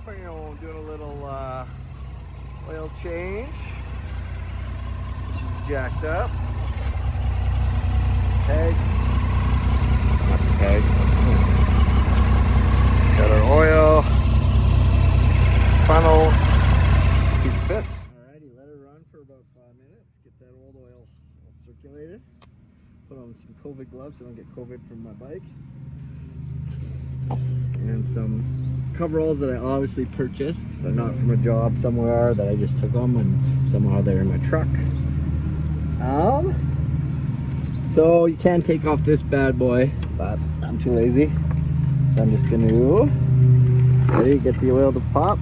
Doing a little oil change. She's jacked up. Pegs. Not the pegs. Got our oil. Funnel. Piece of piss. Alrighty, let her run for about 5 minutes. Get that old oil all circulated. Put on some COVID gloves so I don't get COVID from my bike. And some coveralls that I obviously purchased, but not from a job somewhere, that I just took them and somehow they're in my truck. So you can take off this bad boy, but I'm too lazy. So I'm just gonna ready get the oil to pop.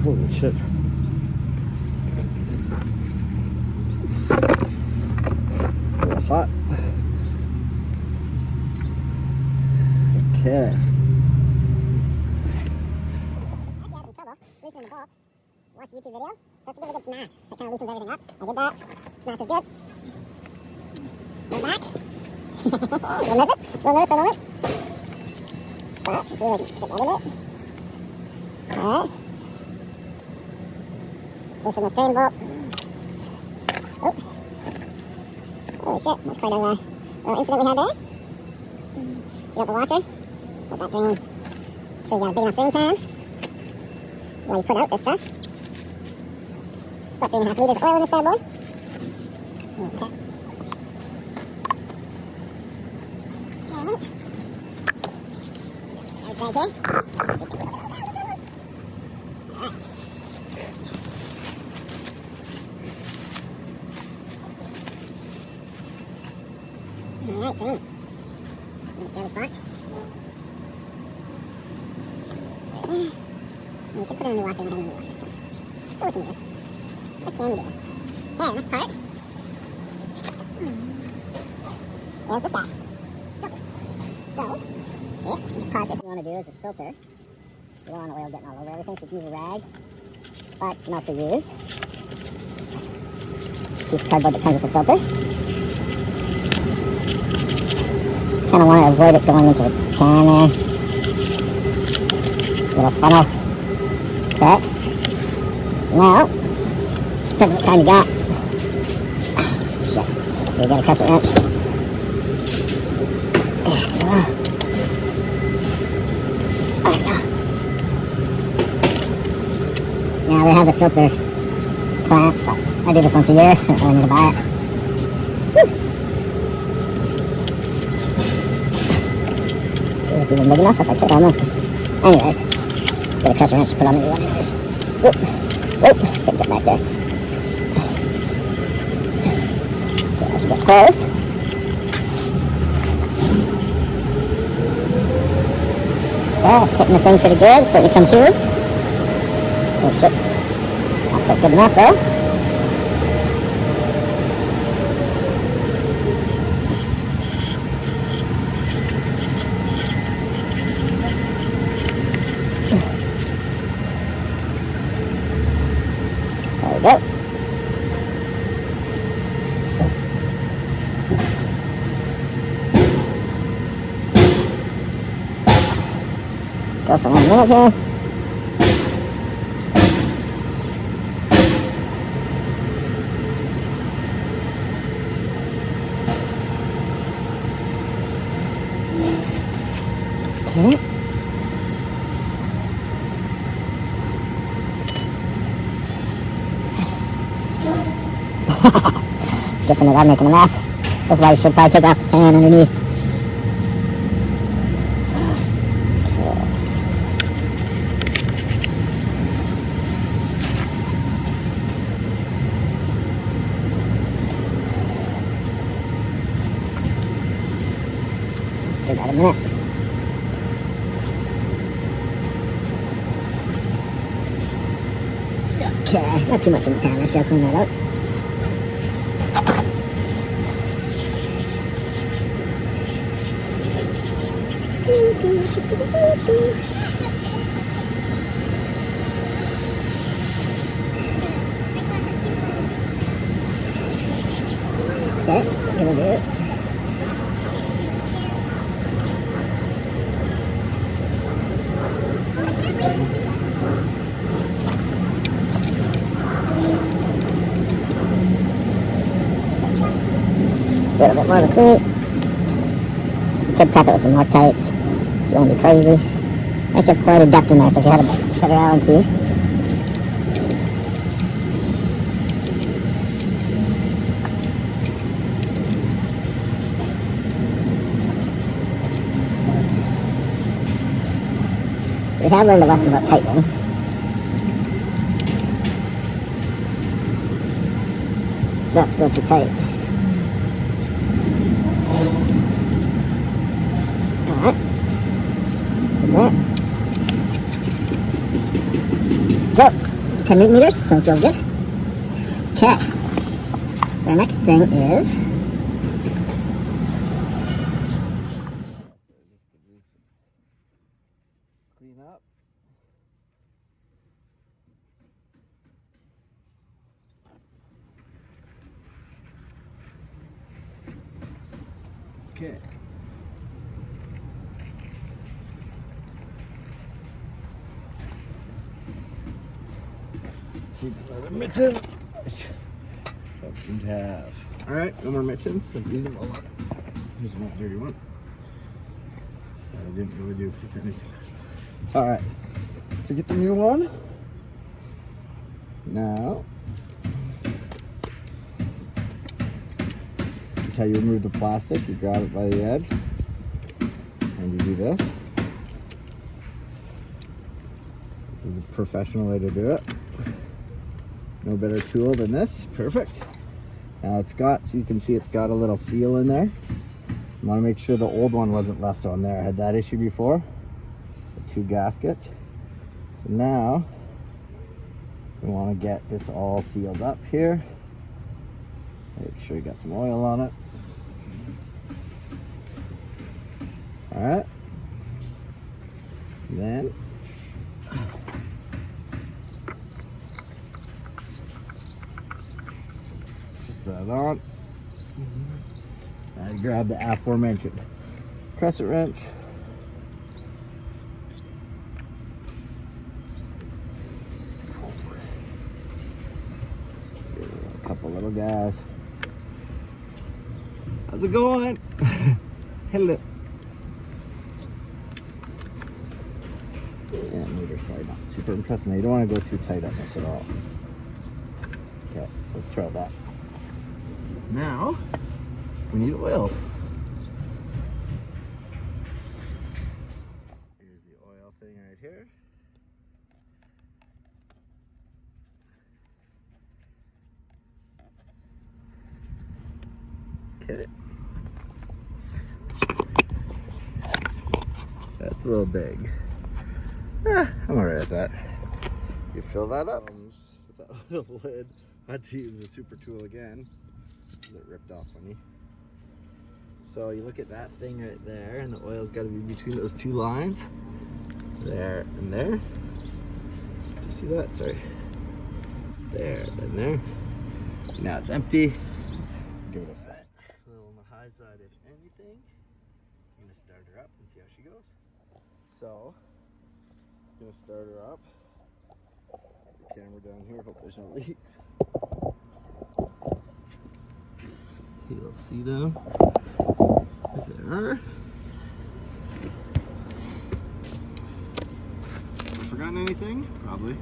Holy shit. A little hot. Okay. I had some trouble loosening the bolt. Watch a YouTube video. So let's give it a good smash. That kind of loosens everything up. I did that. Smash is good. Go back. A little nervous for a moment. But let's see if I can get out of it. Alright. Loosen the strain bolt. Oh. Holy shit. That's quite a little incident we had there. See up the washer. Put that drain. Make sure you got a big enough drain pan while you put out this stuff. About 3.5 liters of oil in this bad boy. Okay. Okay. Alright, clean. Nice garbage box. You should put it in the washer and have it in the washer. So what can you do? What can you do? Okay, next part. There's this guy. So, see, just pause this. What you want to do is this filter. You don't want the oil getting all over everything, so you can use a rag. But you can also use a piece of cardboard that comes with the filter. Kind of want to avoid it going into the can there. Little funnel. Okay. So now, depends on what time you got. Shit. So you gotta press it wrench. There we go. There we go. Now they have the filter clamps, but I do this once a year. I don't really need to buy it. Woo. Is this even big enough? If I could almost. Anyways. Get a press wrench to put on the new one anyways. Whoop, whoop, can't get back there. Okay, let's get close. Yeah, it's hitting the thing pretty good, so it comes here. Oh shit. It's not quite good enough though. There we go. Go for 1 minute here. Okay. Dipping it out, making a mess. That's why you should probably take off the pan underneath. Do that in a minute. Okay, not too much in the pan, I shall clean that out. Okay, gonna do it. more of a clean. You could prep it with some Loctite. You won't be crazy. There's just quite a depth in there, so if you had a better Allen key. We have learned a lesson about tightening. That's still too tight. Alright. There. Go. 10 newton meters, so it feels good. Okay. So our next thing is Clean up. Okay. Need another mitten. Don't seem to have. Alright, no more mittens. I've used them a lot. Here's one dirty one. I didn't really do with anything. Alright. So get the new one. Now. This is how you remove the plastic. You grab it by the edge. And you do this. This is a professional way to do it. No better tool than this. Perfect. Now it's got, so you can see it's got a little seal in there. You want to make sure the old one wasn't left on there. I had that issue before. The 2 gaskets. So now we want to get this all sealed up here. Make sure you got some oil on it. Alright. Then that on. I grab the aforementioned crescent wrench. Give it a couple little guys. How's it going? Hello. Yeah, motor's probably not super impressed. Now you don't want to go too tight on this at all. Okay, let's try that. Now, we need oil. Here's the oil thing right here. Okay. That's a little big. I'm alright with that. You fill that up. With that little lid. I had to use the super tool again. It ripped off on me. So you look at that thing right there, and the oil's got to be between those 2 lines. There and there. Did you see that? Sorry. There and there. Now it's empty. Give it a fit. A little on the high side, if anything. I'm going to start her up and see how she goes. So, I'm going to start her up. Put the camera down here, hope there's no leaks. You'll see them. There. Forgotten anything? Probably.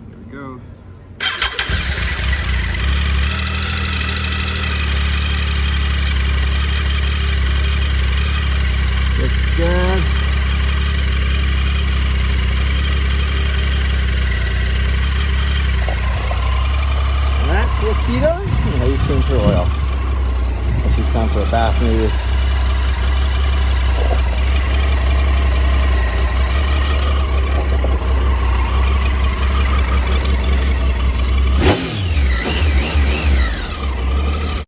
There we go. Looks good. That's Loquita. How you change her oil. Well, she's gone for a bath maybe.